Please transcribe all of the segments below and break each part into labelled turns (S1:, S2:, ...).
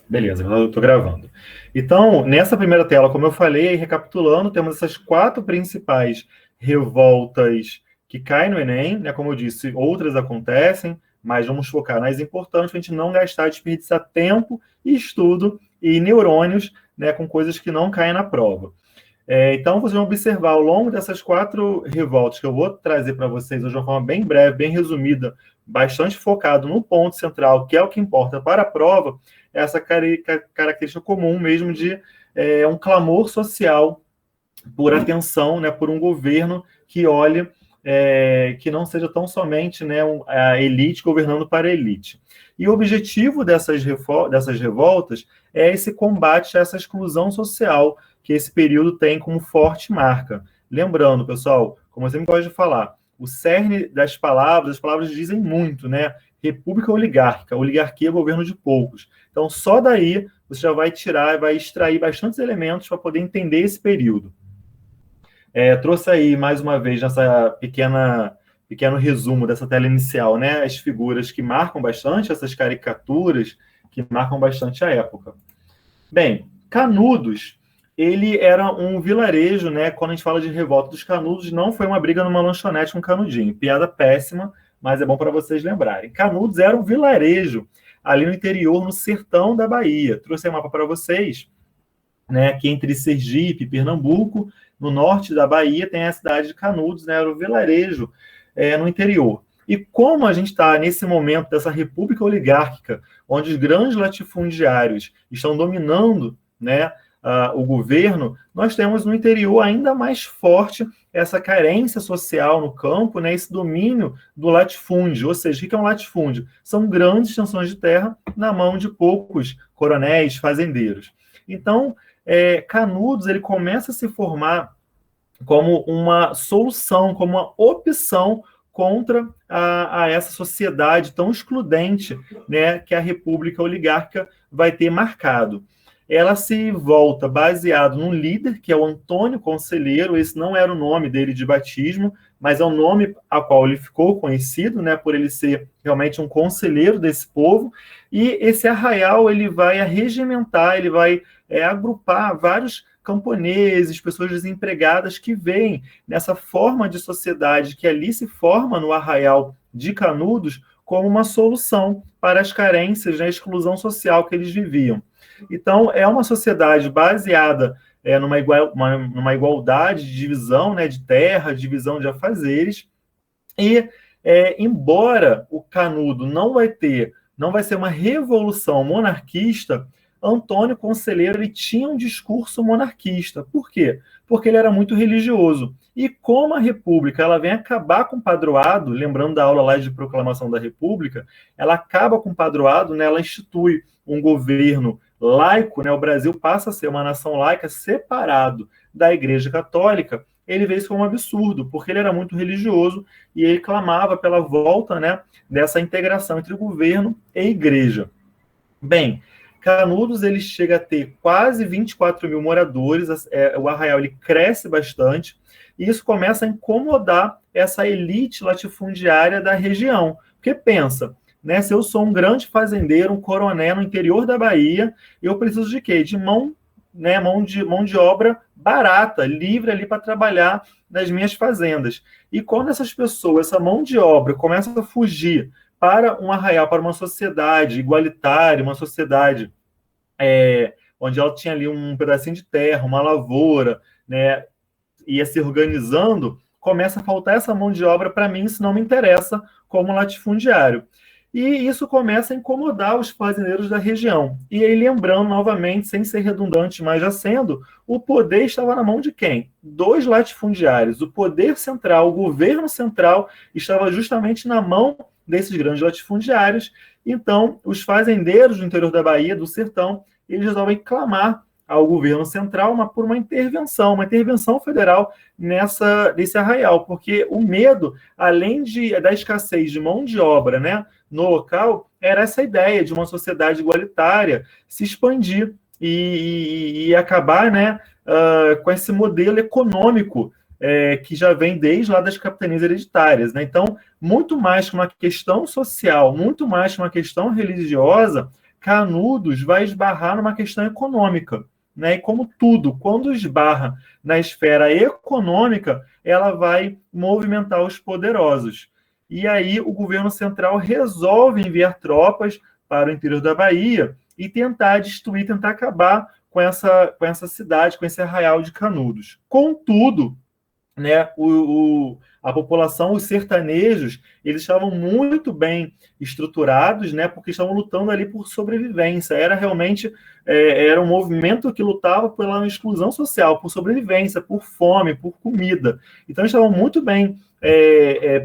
S1: Beleza, eu estou gravando. Então, nessa primeira tela, como eu falei, recapitulando, temos essas quatro principais revoltas que caem no Enem, né? Como eu disse, outras acontecem, mas vamos focar nas importantes para a gente não gastar, desperdiçar tempo e estudo e neurônios, né, com coisas que não caem na prova. Então, vocês vão observar ao longo dessas quatro revoltas que eu vou trazer para vocês hoje de uma forma bem breve, bem resumida, bastante focado no ponto central, que é o que importa para a prova, essa característica comum mesmo de um clamor social por atenção, né, por um governo que olhe, que não seja tão somente, né, a elite governando para a elite. E o objetivo dessas revoltas é esse combate a essa exclusão social que esse período tem como forte marca. Lembrando, pessoal, como eu sempre gosto de falar, o cerne das palavras, as palavras dizem muito, né? República oligárquica, oligarquia é governo de poucos. Então, só daí você já vai tirar, vai extrair bastantes elementos para poder entender esse período. Trouxe aí, mais uma vez, nessa pequeno resumo dessa tela inicial, né? As figuras que marcam bastante, essas caricaturas que marcam bastante a época. Bem, Canudos, ele era um vilarejo, né? Quando a gente fala de revolta dos Canudos, não foi uma briga numa lanchonete com Canudinho. Piada péssima, mas é bom para vocês lembrarem. Canudos era um vilarejo ali no interior, no sertão da Bahia. Trouxe um mapa para vocês, né? Que entre Sergipe e Pernambuco, no norte da Bahia, tem a cidade de Canudos, né? Era um vilarejo no interior. E como a gente está nesse momento dessa república oligárquica, onde os grandes latifundiários estão dominando, né, o governo, nós temos no interior ainda mais forte essa carência social no campo, né, esse domínio do latifúndio. Ou seja, o que é um latifúndio? São grandes extensões de terra na mão de poucos coronéis, fazendeiros. Então, Canudos ele começa a se formar como uma solução, como uma opção contra a essa sociedade tão excludente, né, que a República Oligárquica vai ter marcado. Ela se volta baseado num líder, que é o Antônio Conselheiro. Esse não era o nome dele de batismo, mas é o nome a qual ele ficou conhecido, né, por ele ser realmente um conselheiro desse povo. E esse arraial ele vai arregimentar, ele vai agrupar vários camponeses, pessoas desempregadas que veem nessa forma de sociedade que ali se forma no arraial de Canudos como uma solução para as carências, né, exclusão social que eles viviam. Então, é uma sociedade baseada numa igualdade de divisão, né, de terra, divisão de afazeres, e embora o Canudo não vai ser uma revolução monarquista, Antônio Conselheiro ele tinha um discurso monarquista. Por quê? Porque ele era muito religioso. E como a República ela vem acabar com o padroado, lembrando da aula lá de proclamação da República, ela acaba com o padroado, né? Ela institui um governo laico, né? O Brasil passa a ser uma nação laica separado da Igreja Católica. Ele vê isso como um absurdo, porque ele era muito religioso e ele clamava pela volta, né, dessa integração entre governo e igreja. Bem, Canudos ele chega a ter quase 24 mil moradores, o arraial ele cresce bastante, e isso começa a incomodar essa elite latifundiária da região. Porque pensa, né, se eu sou um grande fazendeiro, um coronel no interior da Bahia, eu preciso de quê? De mão de obra barata, livre ali para trabalhar nas minhas fazendas. E quando essas pessoas, essa mão de obra, começa a fugir para um arraial, para uma sociedade igualitária, uma sociedade onde ela tinha ali um pedacinho de terra, uma lavoura, né, ia se organizando, começa a faltar essa mão de obra para mim, isso não me interessa como latifundiário. E isso começa a incomodar os fazendeiros da região. E aí, lembrando novamente, sem ser redundante, mas já sendo, o poder estava na mão de quem? Dos latifundiários. O poder central, o governo central, estava justamente na mão desses grandes latifundiários. Então, os fazendeiros do interior da Bahia, do sertão, eles resolvem clamar ao governo central por uma intervenção federal nesse arraial, porque o medo, além da escassez de mão de obra, né, no local, era essa ideia de uma sociedade igualitária se expandir e acabar, né, com esse modelo econômico que já vem desde lá das capitanias hereditárias, né? Então, muito mais que uma questão social, muito mais que uma questão religiosa, Canudos vai esbarrar numa questão econômica, né? E como tudo, quando esbarra na esfera econômica, ela vai movimentar os poderosos. E aí o governo central resolve enviar tropas para o interior da Bahia e tentar destruir, tentar acabar com essa cidade, com esse arraial de Canudos. Contudo, né, a população, os sertanejos, eles estavam muito bem estruturados, né, porque estavam lutando ali por sobrevivência. Era realmente era um movimento que lutava pela exclusão social, por sobrevivência, por fome, por comida. Então, eles estavam muito bem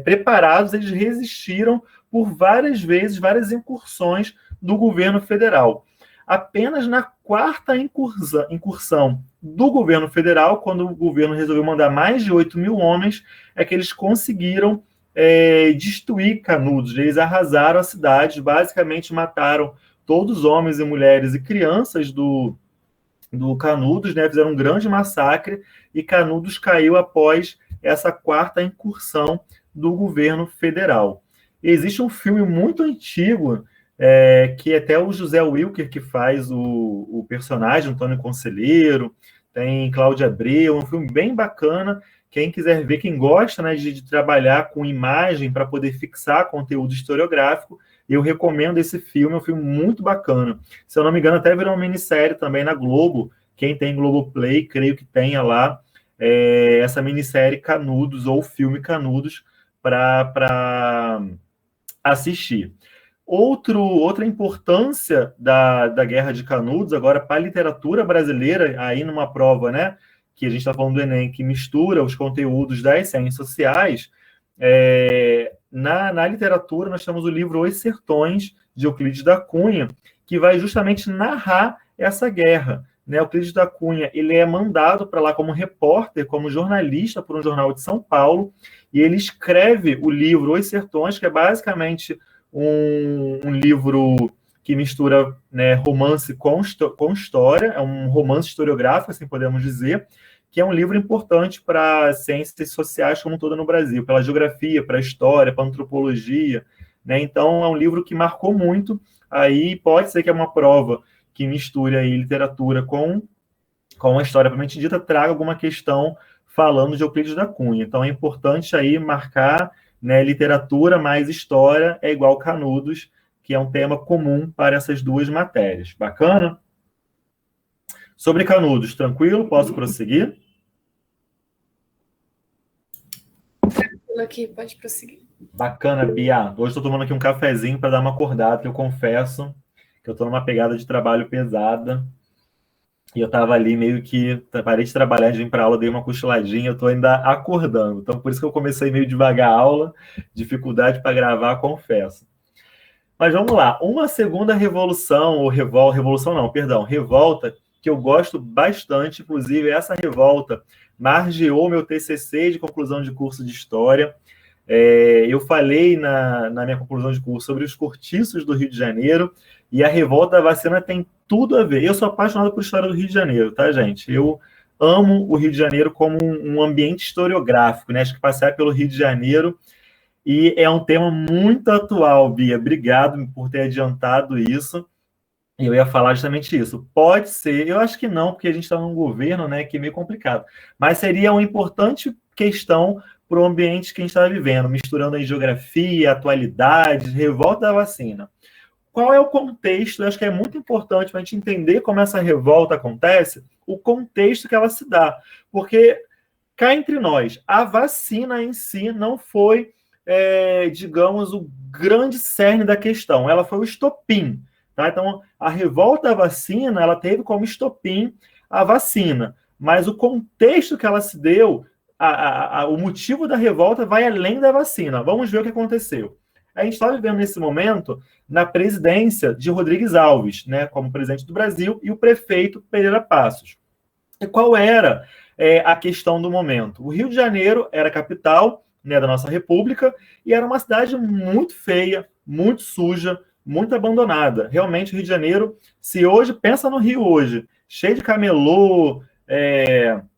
S1: preparados, eles resistiram por várias vezes, várias incursões do governo federal. Apenas na quarta incursão do governo federal, quando o governo resolveu mandar mais de 8 mil homens, é que eles conseguiram destruir Canudos. Eles arrasaram a cidade, basicamente mataram todos os homens e mulheres e crianças do Canudos, né? Fizeram um grande massacre e Canudos caiu após essa quarta incursão do governo federal. Existe um filme muito antigo, que até o José Wilker que faz o personagem, Antônio Conselheiro, tem Cláudia Abreu, um filme bem bacana. Quem quiser ver, quem gosta, né, de trabalhar com imagem para poder fixar conteúdo historiográfico, eu recomendo esse filme, é um filme muito bacana. Se eu não me engano, até virou uma minissérie também na Globo. Quem tem Globoplay, creio que tenha lá essa minissérie Canudos, ou filme Canudos, para assistir. Outra importância da Guerra de Canudos, agora para a literatura brasileira, aí numa prova, né, que a gente está falando do Enem, que mistura os conteúdos das ciências sociais, na literatura nós temos o livro Os Sertões, de Euclides da Cunha, que vai justamente narrar essa guerra. Né? Euclides da Cunha, ele é mandado para lá como repórter, como jornalista por um jornal de São Paulo, e ele escreve o livro Os Sertões, que é basicamente um livro que mistura, né, romance com história, é um romance historiográfico, assim podemos dizer, que é um livro importante para ciências sociais como toda no Brasil, pela geografia, para a história, para a antropologia, né? Então é um livro que marcou muito. Aí pode ser que é uma prova que misture aí literatura com a história propriamente dita, traga alguma questão falando de Euclides da Cunha. Então é importante aí marcar, né, literatura mais história é igual Canudos, que é um tema comum para essas duas matérias. Bacana? Sobre Canudos, tranquilo? Posso prosseguir?
S2: Tranquilo aqui, pode prosseguir.
S1: Bacana, Bia. Hoje estou tomando aqui um cafezinho para dar uma acordada, que eu confesso que eu estou numa pegada de trabalho pesada. E eu estava ali meio que parei de trabalhar, de vir para aula, dei uma cochiladinha, eu estou ainda acordando. Então, por isso que eu comecei meio devagar a aula, dificuldade para gravar, confesso. Mas vamos lá. Uma segunda revolução, ou revolução não, perdão, revolta, que eu gosto bastante, inclusive essa revolta margeou meu TCC de conclusão de curso de História. Eu falei na minha conclusão de curso sobre os cortiços do Rio de Janeiro, e a revolta da vacina tem tudo a ver. Eu sou apaixonado por história do Rio de Janeiro, tá, gente? Eu amo o Rio de Janeiro como um ambiente historiográfico, né? Acho que passear pelo Rio de Janeiro, e é um tema muito atual, Bia. Obrigado por ter adiantado isso. Eu ia falar justamente isso. Pode ser, eu acho que não, porque a gente está num governo, né, que é meio complicado. Mas seria uma importante questão para o ambiente que a gente está vivendo, misturando aí geografia, atualidades, revolta da vacina. Qual é o contexto? Eu acho que é muito importante para a gente entender como essa revolta acontece, o contexto que ela se dá. Porque, cá entre nós, a vacina em si não foi, digamos, o grande cerne da questão. Ela foi o estopim. Tá? Então, a revolta da vacina, ela teve como estopim a vacina. Mas o contexto que ela se deu, o motivo da revolta vai além da vacina. Vamos ver o que aconteceu. A gente está vivendo nesse momento na presidência de Rodrigues Alves, né, como presidente do Brasil, e o prefeito Pereira Passos. E qual era a questão do momento? O Rio de Janeiro era a capital, né, da nossa república, e era uma cidade muito feia, muito suja, muito abandonada. Realmente, o Rio de Janeiro, se hoje, pensa no Rio hoje, cheio de camelô,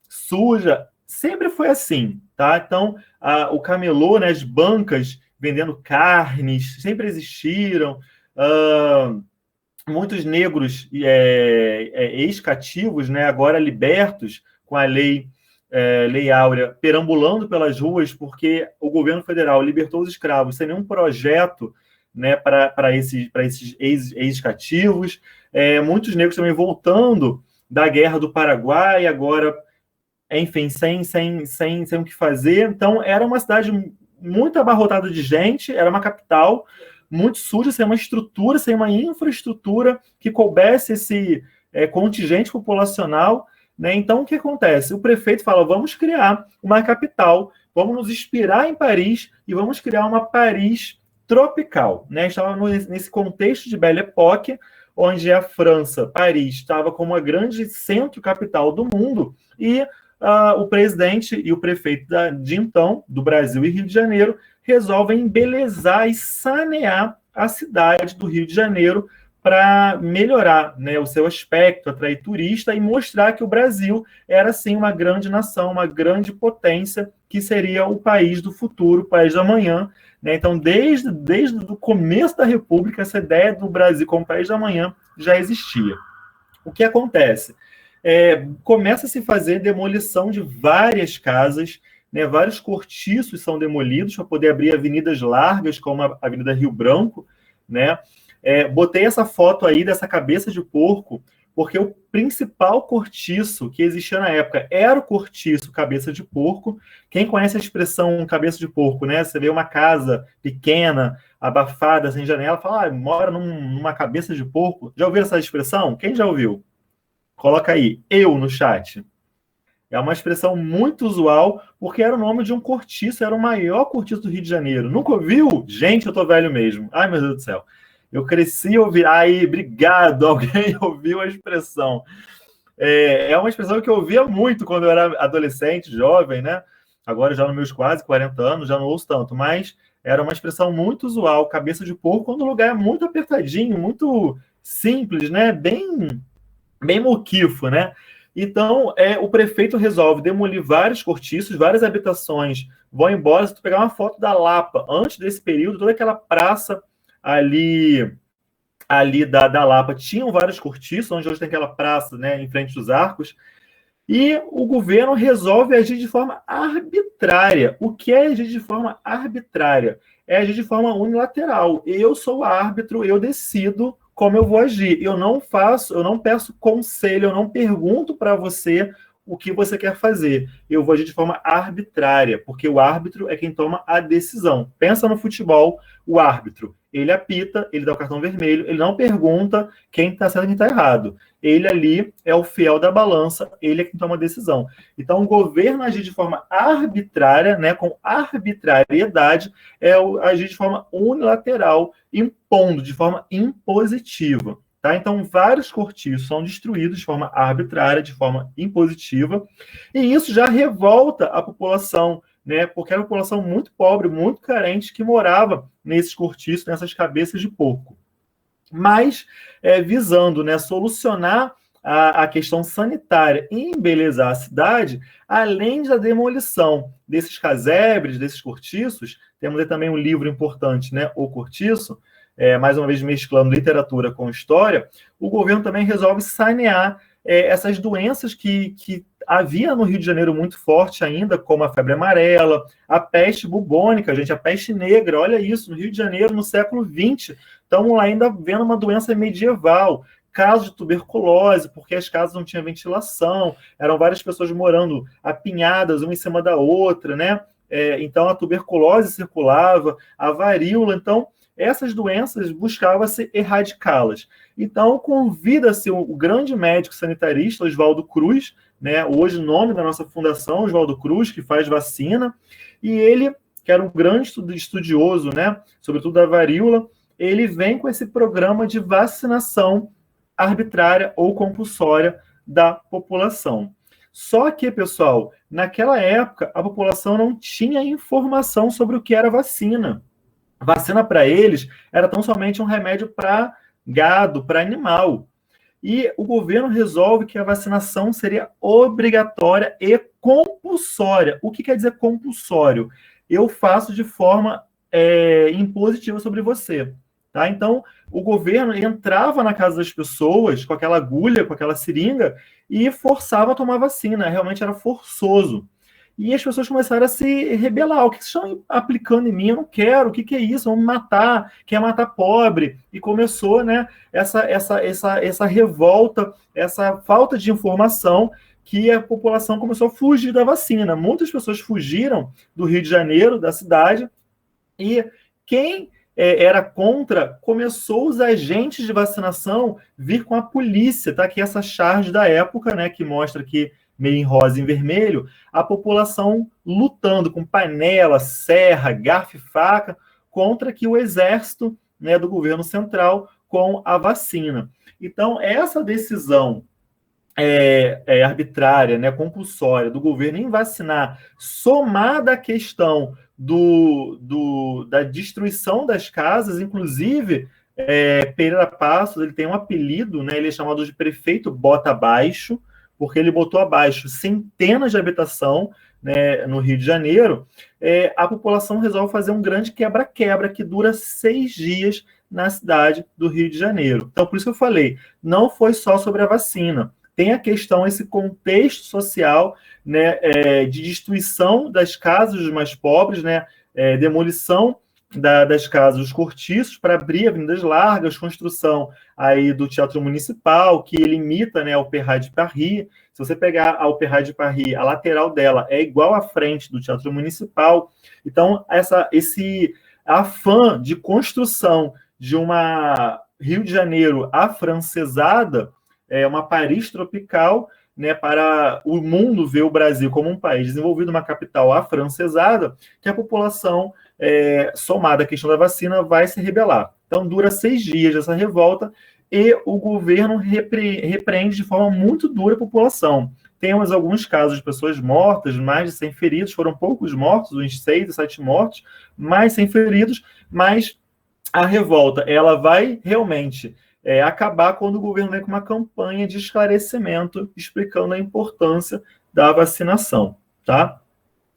S1: suja, sempre foi assim, tá? Então, o camelô, né, as bancas vendendo carnes, sempre existiram. muitos negros ex-cativos, né, agora libertos com a Lei Áurea, perambulando pelas ruas, porque o governo federal libertou os escravos sem nenhum projeto, né, para esses ex-cativos. Muitos negros também voltando da Guerra do Paraguai, agora, enfim, sem o que fazer. Então, era uma cidade muito abarrotada de gente, era uma capital muito suja, sem uma estrutura, sem uma infraestrutura que coubesse esse contingente populacional, né? Então, o que acontece? O prefeito fala, vamos criar uma capital, vamos nos inspirar em Paris e vamos criar uma Paris tropical, né? Estava nesse contexto de Belle Époque, onde a França, Paris, estava como a grande centro capital do mundo, e o presidente e o prefeito de então, do Brasil e Rio de Janeiro, resolvem embelezar e sanear a cidade do Rio de Janeiro para melhorar, né, o seu aspecto, atrair turista e mostrar que o Brasil era, sim, uma grande nação, uma grande potência, que seria o país do futuro, o país do amanhã, né? Então, desde o começo da República, essa ideia do Brasil como país do amanhã já existia. O que acontece? Começa a se fazer demolição de várias casas, né? Vários cortiços são demolidos para poder abrir avenidas largas, como a Avenida Rio Branco, né? Botei essa foto aí dessa cabeça de porco, porque o principal cortiço que existia na época era o cortiço cabeça de porco. Quem conhece a expressão cabeça de porco, né? Você vê uma casa pequena, abafada, sem janela, fala, mora numa cabeça de porco. Já ouviu essa expressão? Quem já ouviu? Coloca aí, eu no chat. É uma expressão muito usual, porque era o nome de um cortiço, era o maior cortiço do Rio de Janeiro. Nunca ouviu? Gente, eu tô velho mesmo. Ai, meu Deus do céu. Eu cresci ouvindo. Aí, obrigado, alguém ouviu a expressão. É uma expressão que eu ouvia muito quando eu era adolescente, jovem, né? Agora, já nos meus quase 40 anos, já não ouço tanto, mas era uma expressão muito usual, cabeça de porco, quando o lugar é muito apertadinho, muito simples, né? Bem moquifo, né? Então, o prefeito resolve demolir vários cortiços, várias habitações vão embora. Se tu pegar uma foto da Lapa, antes desse período, toda aquela praça ali da Lapa tinham vários cortiços, onde hoje tem aquela praça, né, em frente dos arcos, e o governo resolve agir de forma arbitrária. O que é agir de forma arbitrária? É agir de forma unilateral. Eu sou o árbitro, eu decido como eu vou agir. Eu não peço conselho, eu não pergunto para você o que você quer fazer. Eu vou agir de forma arbitrária, porque o árbitro é quem toma a decisão. Pensa no futebol, o árbitro, ele apita, ele dá o cartão vermelho, ele não pergunta quem está certo e quem está errado. Ele ali é o fiel da balança, ele é quem toma a decisão. Então, o governo agir de forma arbitrária, né, com arbitrariedade, agir de forma unilateral, impondo, de forma impositiva. Tá? Então, vários cortiços são destruídos de forma arbitrária, de forma impositiva, e isso já revolta a população, né? Porque era uma população muito pobre, muito carente, que morava nesses cortiços, nessas cabeças de porco. Mas, visando, né, solucionar a questão sanitária e embelezar a cidade, além da demolição desses casebres, desses cortiços, temos aí também um livro importante, né, O Cortiço, mais uma vez mesclando literatura com história, o governo também resolve sanear essas doenças que havia no Rio de Janeiro muito forte ainda, como a febre amarela, a peste bubônica, gente, a peste negra, olha isso, no Rio de Janeiro, no século XX, estamos lá ainda vendo uma doença medieval, casos de tuberculose, porque as casas não tinham ventilação, eram várias pessoas morando apinhadas, uma em cima da outra, né? Então a tuberculose circulava, a varíola, então essas doenças buscava-se erradicá-las. Então, convida-se o grande médico sanitarista, Oswaldo Cruz, né, hoje o nome da nossa fundação, Oswaldo Cruz, que faz vacina, e ele, que era um grande estudioso, né, sobretudo da varíola, ele vem com esse programa de vacinação arbitrária ou compulsória da população. Só que, pessoal, naquela época, a população não tinha informação sobre o que era vacina. Vacina para eles era tão somente um remédio para gado, para animal. E o governo resolve que a vacinação seria obrigatória e compulsória. O que quer dizer compulsório? Eu faço de forma impositiva sobre você. Tá? Então, o governo entrava na casa das pessoas com aquela agulha, com aquela seringa, e forçava a tomar vacina. Realmente era forçoso. E as pessoas começaram a se rebelar. O que vocês estão aplicando em mim? Eu não quero. O que é isso? Vamos me matar. Quer matar pobre. E começou, né, essa revolta, essa falta de informação, que a população começou a fugir da vacina. Muitas pessoas fugiram do Rio de Janeiro, da cidade, e quem era contra, começou os agentes de vacinação vir com a polícia, tá? Que é essa charge da época, né, que mostra que meio em rosa e em vermelho, a população lutando com panela, serra, garfo e faca contra que o exército, né, do governo central com a vacina. Então, essa decisão arbitrária, né, compulsória do governo em vacinar, somada à questão da destruição das casas, inclusive Pereira Passos, ele tem um apelido, né, ele é chamado de prefeito bota abaixo, porque ele botou abaixo centenas de habitação, né, no Rio de Janeiro. A população resolve fazer um grande quebra-quebra que dura 6 dias na cidade do Rio de Janeiro. Então, por isso que eu falei, não foi só sobre a vacina. Tem a questão, esse contexto social, né, de destruição das casas dos mais pobres, né, demolição das casas, os cortiços para abrir avenidas largas, construção aí do Teatro Municipal, que ele imita, né, a Opéra de Paris. Se você pegar a Opéra de Paris, a lateral dela é igual à frente do Teatro Municipal. Então, esse afã de construção de uma Rio de Janeiro afrancesada, uma Paris tropical, né, para o mundo ver o Brasil como um país desenvolvido, uma capital afrancesada, que a população, somada à questão da vacina, vai se rebelar. Então, dura 6 dias essa revolta e o governo repreende de forma muito dura a população. Temos alguns casos de pessoas mortas, mais de 100 feridos, foram poucos mortos, uns 6 ou 7 mortos, mais 100 feridos, mas a revolta, ela vai realmente acabar quando o governo vem com uma campanha de esclarecimento explicando a importância da vacinação, tá?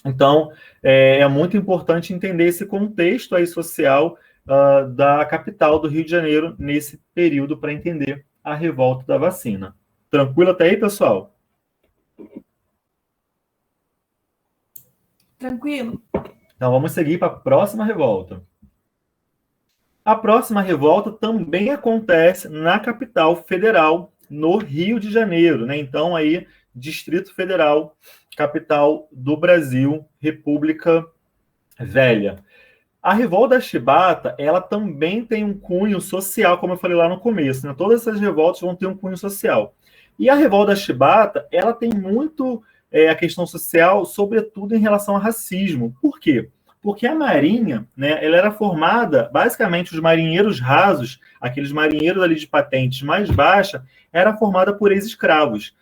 S1: Então, é muito importante entender esse contexto aí social da capital do Rio de Janeiro nesse período para entender a revolta da vacina. Tranquilo até aí, pessoal?
S2: Tranquilo.
S1: Então, vamos seguir para a próxima revolta. A próxima revolta também acontece na capital federal, no Rio de Janeiro, né? Então, aí, Distrito Federal, capital do Brasil, República Velha. A revolta da Chibata, ela também tem um cunho social, como eu falei lá no começo, né? Todas essas revoltas vão ter um cunho social. E a revolta da Chibata, ela tem muito a questão social, sobretudo em relação ao racismo. Por quê? Porque a Marinha, né, ela era formada, basicamente, os marinheiros rasos, aqueles marinheiros ali de patentes mais baixa, era formada por ex-escravos.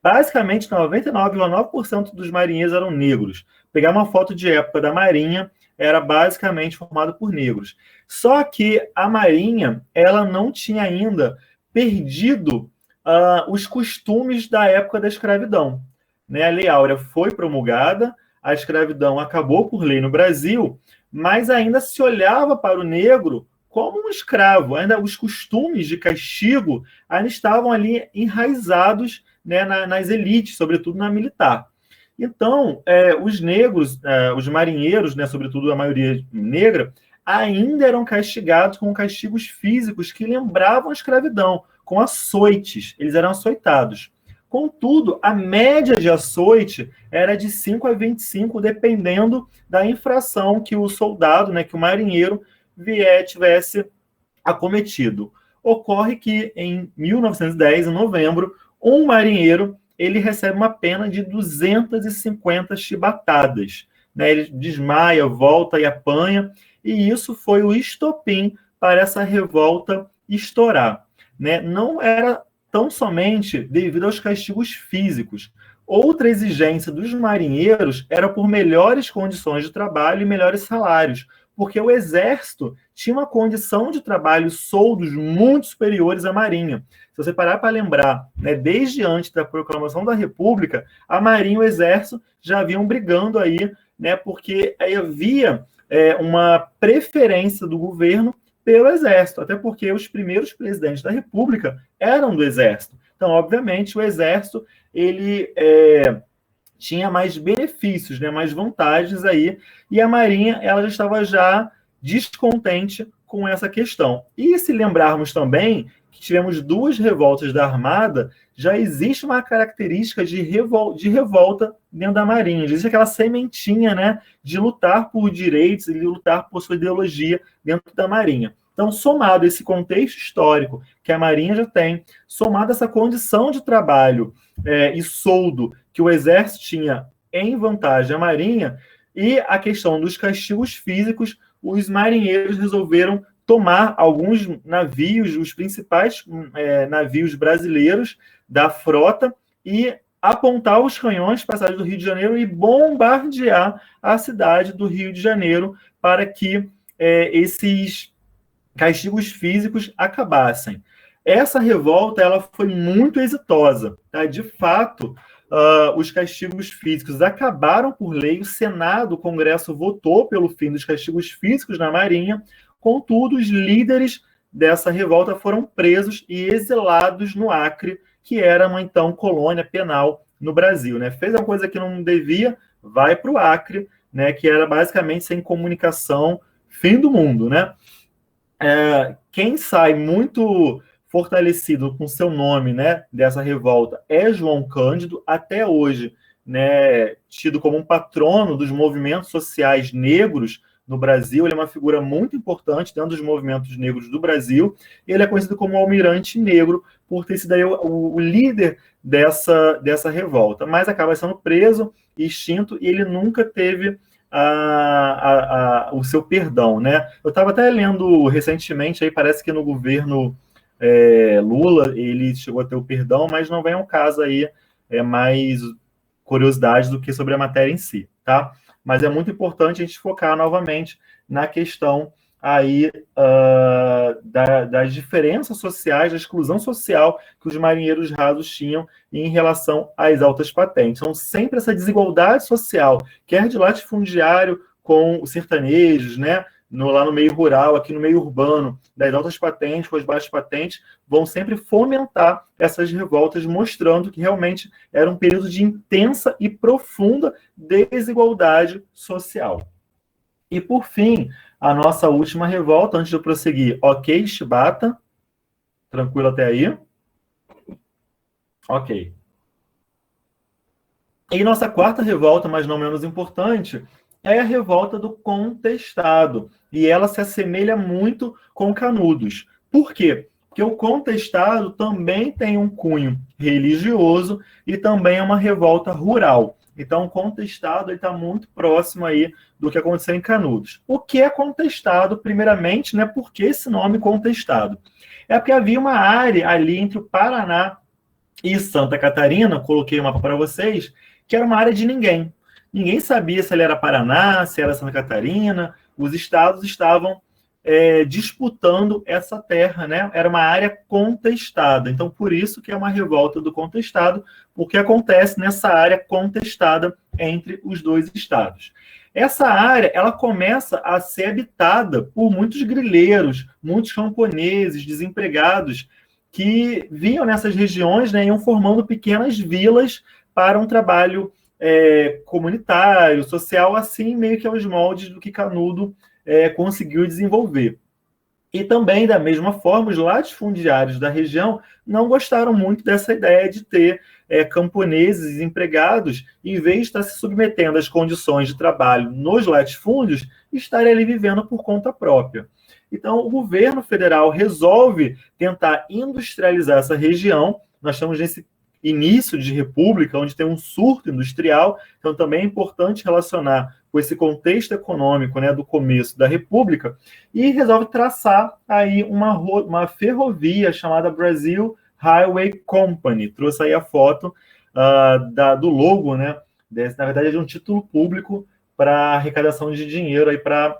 S1: Basicamente, 99,9% dos marinheiros eram negros. Pegar uma foto de época da Marinha, era basicamente formada por negros. Só que a Marinha, ela não tinha ainda perdido os costumes da época da escravidão, né? A Lei Áurea foi promulgada, a escravidão acabou por lei no Brasil, mas ainda se olhava para o negro como um escravo. Ainda os costumes de castigo ainda estavam ali enraizados, né, nas elites, sobretudo na militar. Então, os negros, os marinheiros, né, sobretudo a maioria negra, ainda eram castigados com castigos físicos que lembravam a escravidão, com açoites. Eles eram açoitados. Contudo, a média de açoite era de 5 a 25, dependendo da infração que o soldado, né, que o marinheiro tivesse acometido. Ocorre que, em 1910, em novembro, um marinheiro ele recebe uma pena de 250 chibatadas, né? Ele desmaia, volta e apanha, e isso foi o estopim para essa revolta estourar, né? Não era tão somente devido aos castigos físicos. Outra exigência dos marinheiros era por melhores condições de trabalho e melhores salários, porque o exército tinha uma condição de trabalho, soldos muito superiores à marinha. Se você parar para lembrar, né, desde antes da proclamação da República, a marinha e o exército já vinham brigando aí, né, porque havia uma preferência do governo pelo Exército, até porque os primeiros presidentes da República eram do Exército. Então, obviamente, o Exército ele tinha mais benefícios, né, mais vantagens aí, e a Marinha ela já estava já descontente com essa questão. E se lembrarmos também que tivemos duas revoltas da Armada, já existe uma característica de revolta dentro da Marinha. Existe aquela sementinha, né, de lutar por direitos e lutar por sua ideologia dentro da Marinha. Então, somado esse contexto histórico que a Marinha já tem, somado essa condição de trabalho e soldo que o Exército tinha em vantagem à Marinha, e a questão dos castigos físicos, os marinheiros resolveram tomar alguns navios, os principais navios brasileiros da frota, e apontar os canhões para a cidade do Rio de Janeiro e bombardear a cidade do Rio de Janeiro para que esses castigos físicos acabassem. Essa revolta ela foi muito exitosa. Tá? De fato, os castigos físicos acabaram por lei, o Senado, o Congresso votou pelo fim dos castigos físicos na Marinha, contudo, os líderes dessa revolta foram presos e exilados no Acre, que era uma, então, colônia penal no Brasil. Né? Fez uma coisa que não devia, vai para o Acre, né? Que era basicamente sem comunicação, fim do mundo. Né? Quem sai muito fortalecido com seu nome, né, dessa revolta é João Cândido, até hoje, né, tido como um patrono dos movimentos sociais negros no Brasil. Ele é uma figura muito importante dentro dos movimentos negros do Brasil. Ele é conhecido como Almirante Negro por ter sido aí o líder dessa revolta, mas acaba sendo preso, extinto, e ele nunca teve o seu perdão, né? Eu estava até lendo recentemente, aí parece que no governo Lula ele chegou a ter o perdão, mas não vem ao caso aí, mais curiosidade do que sobre a matéria em si, tá? Mas é muito importante a gente focar novamente na questão aí das diferenças sociais, da exclusão social que os marinheiros rasos tinham em relação às altas patentes. Então, sempre essa desigualdade social, quer de latifundiário com os sertanejos, né? Lá no meio rural, aqui no meio urbano, das altas patentes com as baixas patentes, vão sempre fomentar essas revoltas, mostrando que realmente era um período de intensa e profunda desigualdade social. E, por fim, a nossa última revolta, antes de eu prosseguir, ok, Shibata? Tranquilo até aí? Ok. E nossa quarta revolta, mas não menos importante, é a revolta do contestado. E ela se assemelha muito com Canudos. Por quê? Porque o contestado também tem um cunho religioso e também é uma revolta rural. Então, o contestado está muito próximo aí do que aconteceu em Canudos. O que é contestado, primeiramente, né? Por que esse nome contestado? É porque havia uma área ali entre o Paraná e Santa Catarina, coloquei o mapa para vocês, que era uma área de ninguém. Ninguém sabia se ele era Paraná, se era Santa Catarina. Os estados estavam disputando essa terra, né? Era uma área contestada. Então, por isso que é uma revolta do contestado, porque acontece nessa área contestada entre os dois estados. Essa área, ela começa a ser habitada por muitos grileiros, muitos camponeses, desempregados, que vinham nessas regiões, né, iam formando pequenas vilas para um trabalho comunitário, social, assim, meio que aos moldes do que Canudo conseguiu desenvolver. E também, da mesma forma, os latifundiários da região não gostaram muito dessa ideia de ter camponeses empregados, em vez de estar se submetendo às condições de trabalho nos latifúndios, estarem ali vivendo por conta própria. Então, o governo federal resolve tentar industrializar essa região. Nós estamos nesse início de república, onde tem um surto industrial, então também é importante relacionar com esse contexto econômico, né, do começo da república, e resolve traçar aí uma ferrovia chamada Brazil Highway Company. Trouxe aí a foto do logo, né, na verdade é de um título público para arrecadação de dinheiro aí para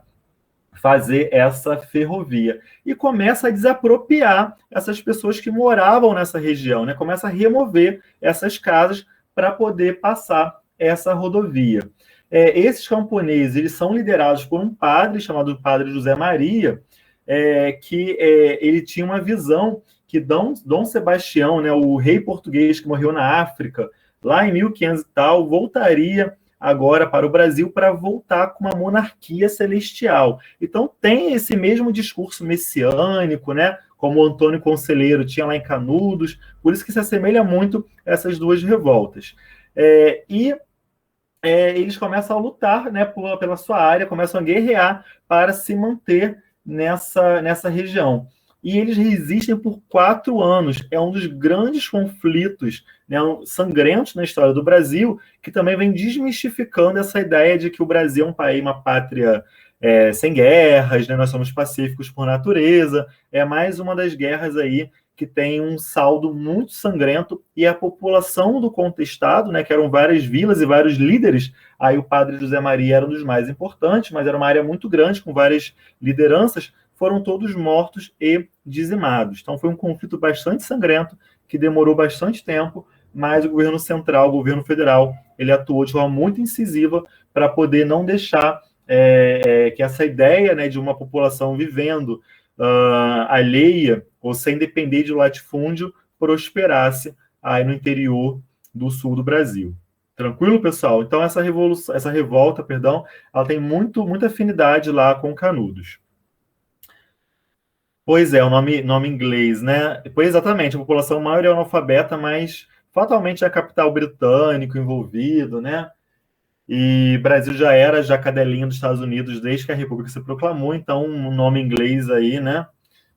S1: fazer essa ferrovia. E começa a desapropriar essas pessoas que moravam nessa região, né? Começa a remover essas casas para poder passar essa rodovia. Esses camponeses, eles são liderados por um padre chamado Padre José Maria, ele tinha uma visão que Dom Sebastião, né, o rei português que morreu na África, lá em 1500 e tal, voltaria agora para o Brasil para voltar com uma monarquia celestial. Então tem esse mesmo discurso messiânico, né, como o Antônio Conselheiro tinha lá em Canudos, por isso que se assemelha muito a essas duas revoltas. Eles começam a lutar, né, pela sua área, começam a guerrear para se manter nessa região. E eles resistem por 4 anos. É um dos grandes conflitos, né, sangrentos na história do Brasil, que também vem desmistificando essa ideia de que o Brasil é um país, uma pátria sem guerras, né, nós somos pacíficos por natureza. É mais uma das guerras aí que tem um saldo muito sangrento, e a população do contestado, né, que eram várias vilas e vários líderes, aí o padre José Maria era um dos mais importantes, mas era uma área muito grande, com várias lideranças, foram todos mortos e dizimados. Então foi um conflito bastante sangrento, que demorou bastante tempo, mas o governo central, o governo federal, ele atuou de forma muito incisiva para poder não deixar que essa ideia, né, de uma população vivendo alheia ou sem depender de latifúndio prosperasse aí no interior do sul do Brasil. Tranquilo, pessoal? Então essa revolta, ela tem muita afinidade lá com Canudos. Pois é, o nome inglês, né? Pois exatamente, a população maior é analfabeta, mas fatalmente é a capital britânico envolvido, né? E Brasil já cadelinha dos Estados Unidos desde que a República se proclamou, então um nome inglês aí, né?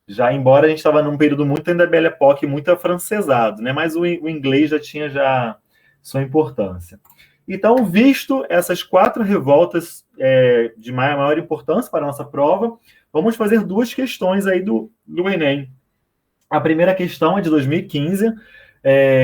S1: Já, embora a gente estava num período muito ainda Belle Époque, muito afrancesado, né? Mas o inglês já tinha sua importância. Então, visto essas 4 revoltas de maior importância para a nossa prova, vamos fazer 2 questões aí do Enem. A primeira questão é de 2015,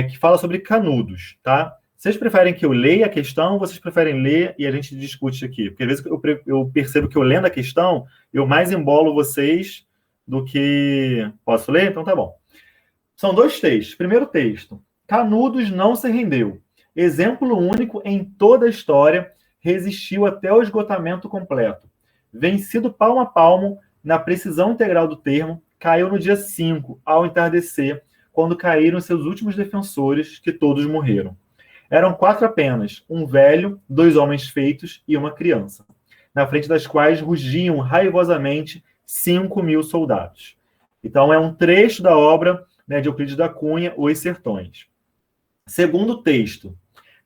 S1: que fala sobre Canudos, tá? Vocês preferem que eu leia a questão ou vocês preferem ler e a gente discute aqui? Porque às vezes eu percebo que eu lendo a questão, eu mais embolo vocês do que... Posso ler? Então tá bom. São 2 textos. Primeiro texto. Canudos não se rendeu. Exemplo único em toda a história, resistiu até o esgotamento completo. Vencido palmo a palmo, na precisão integral do termo, caiu no dia 5, ao entardecer, quando caíram seus últimos defensores, que todos morreram. Eram 4 apenas, um velho, 2 homens feitos e uma criança, na frente das quais rugiam raivosamente 5.000 soldados. Então, é um trecho da obra, né, de Euclides da Cunha, Os Sertões. Segundo texto.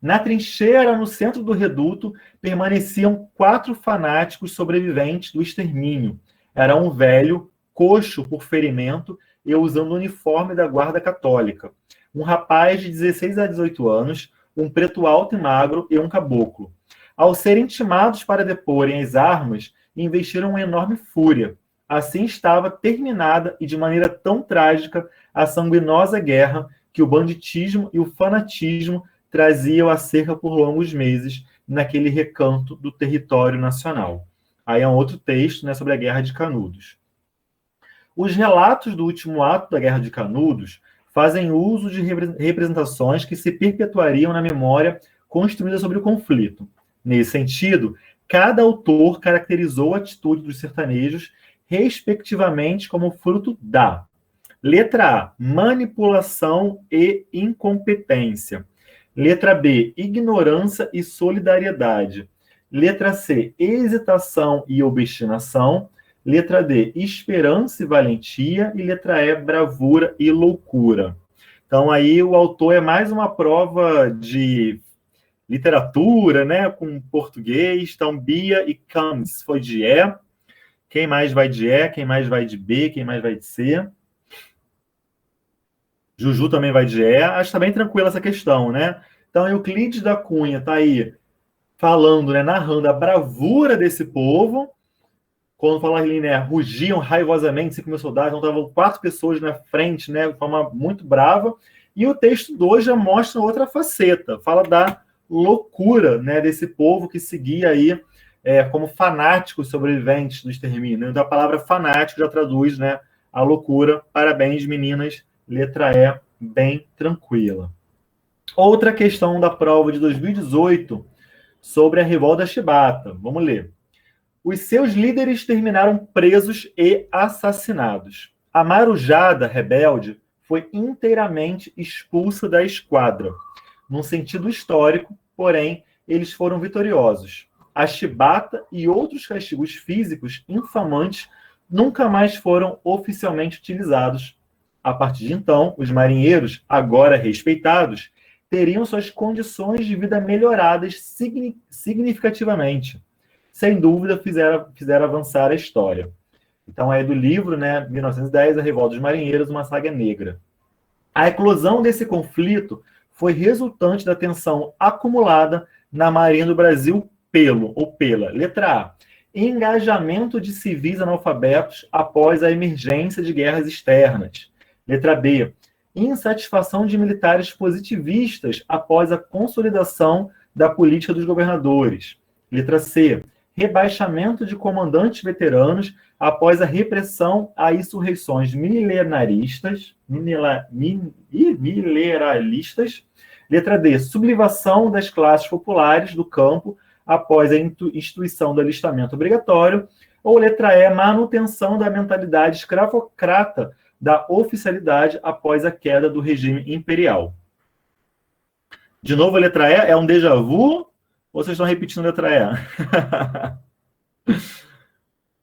S1: Na trincheira, no centro do reduto, permaneciam 4 fanáticos sobreviventes do extermínio. Era um velho, coxo por ferimento e usando o uniforme da guarda católica. Um rapaz de 16 a 18 anos, um preto alto e magro e um caboclo. Ao serem intimados para deporem as armas, investiram uma enorme fúria. Assim estava terminada e de maneira tão trágica a sanguinosa guerra que o banditismo e o fanatismo traziam a cerca por longos meses naquele recanto do território nacional. Aí é um outro texto, né, sobre a Guerra de Canudos. Os relatos do último ato da Guerra de Canudos fazem uso de representações que se perpetuariam na memória construída sobre o conflito. Nesse sentido, cada autor caracterizou a atitude dos sertanejos respectivamente como fruto da: letra A, manipulação e incompetência. Letra B, ignorância e solidariedade. Letra C, hesitação e obstinação. Letra D, esperança e valentia. E letra E, bravura e loucura. Então, aí o autor é mais uma prova de literatura, né, com português. Então, Bia e Camis foi de E. Quem mais vai de E? Quem mais vai de B? Quem mais vai de C? Juju também vai de E. Acho que está bem tranquila essa questão, né? Então, Euclides da Cunha está aí falando, né, narrando a bravura desse povo. Quando fala ali, né, rugiam raivosamente 5.000 soldados, então estavam 4 pessoas na frente, né, de forma muito brava. E o texto de hoje já mostra outra faceta, fala da loucura, né, desse povo que seguia aí como fanáticos sobreviventes do extermínio. Então a palavra fanático já traduz, né, a loucura. Parabéns, meninas. Letra E, bem tranquila. Outra questão da prova de 2018 sobre a revolta chibata. Vamos ler. Os seus líderes terminaram presos e assassinados. A marujada rebelde foi inteiramente expulsa da esquadra. Num sentido histórico, porém, eles foram vitoriosos. A chibata e outros castigos físicos infamantes nunca mais foram oficialmente utilizados. A partir de então, os marinheiros, agora respeitados, teriam suas condições de vida melhoradas significativamente. Sem dúvida, fizeram avançar a história. Então, é do livro, né, 1910, A Revolta dos Marinheiros, uma saga negra. A eclosão desse conflito foi resultante da tensão acumulada na Marinha do Brasil pela letra A, engajamento de civis analfabetos após a emergência de guerras externas. Letra B, insatisfação de militares positivistas após a consolidação da política dos governadores. Letra C, rebaixamento de comandantes veteranos após a repressão a insurreições mileralistas. Letra D, sublevação das classes populares do campo após a instituição do alistamento obrigatório. Ou letra E, manutenção da mentalidade escravocrata da oficialidade após a queda do regime imperial. De novo, a letra E é um déjà vu? Ou vocês estão repetindo a letra E?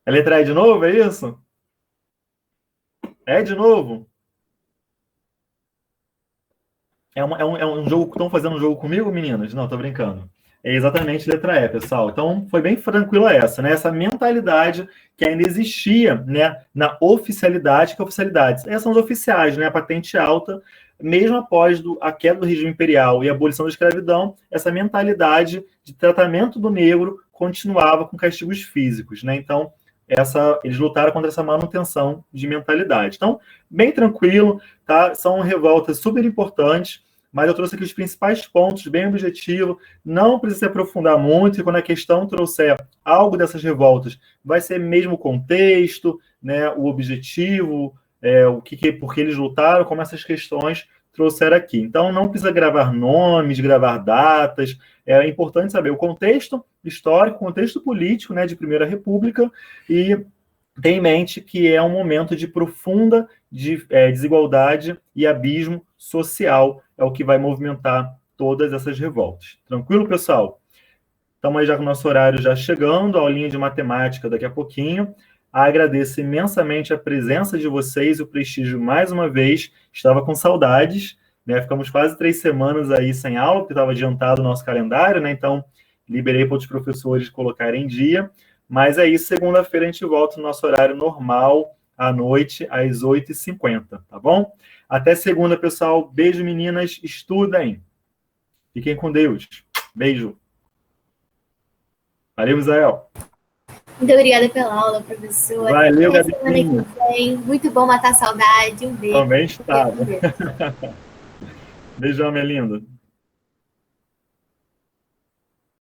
S1: A letra E de novo, é isso? É de novo? É um jogo. Estão fazendo um jogo comigo, meninas? Não, tô brincando. É exatamente letra E, pessoal. Então, foi bem tranquila essa, né? Essa mentalidade que ainda existia, né, na oficialidade, que é oficialidades. Essas são os oficiais, né? A patente alta, mesmo após a queda do regime imperial e a abolição da escravidão, essa mentalidade de tratamento do negro continuava com castigos físicos, né? Então, eles lutaram contra essa manutenção de mentalidade. Então, bem tranquilo, tá? São revoltas super importantes, mas eu trouxe aqui os principais pontos, bem objetivo, não precisa se aprofundar muito, e quando a questão trouxer algo dessas revoltas, vai ser mesmo o contexto, né, o objetivo, por que eles lutaram, como essas questões trouxeram aqui. Então, não precisa gravar nomes, gravar datas, é importante saber o contexto histórico, o contexto político, né, de Primeira República, e ter em mente que é um momento de profunda desigualdade e abismo social, é o que vai movimentar todas essas revoltas. Tranquilo, pessoal? Estamos aí já com o nosso horário já chegando, a aulinha de matemática daqui a pouquinho. Agradeço imensamente a presença de vocês, o prestígio mais uma vez. Estava com saudades, né? Ficamos quase 3 semanas aí sem aula, porque estava adiantado o nosso calendário, né? Então, liberei para os professores colocarem em dia. Mas é isso, segunda-feira a gente volta no nosso horário normal, à noite, às 8h50, tá bom? Até segunda, pessoal. Beijo, meninas. Estudem. Fiquem com Deus. Beijo. Valeu, Israel.
S3: Muito obrigada pela aula, professor.
S1: Valeu,
S3: Até semana que vem. Muito bom matar a saudade. Um beijo.
S1: Também está. Beijão, minha linda.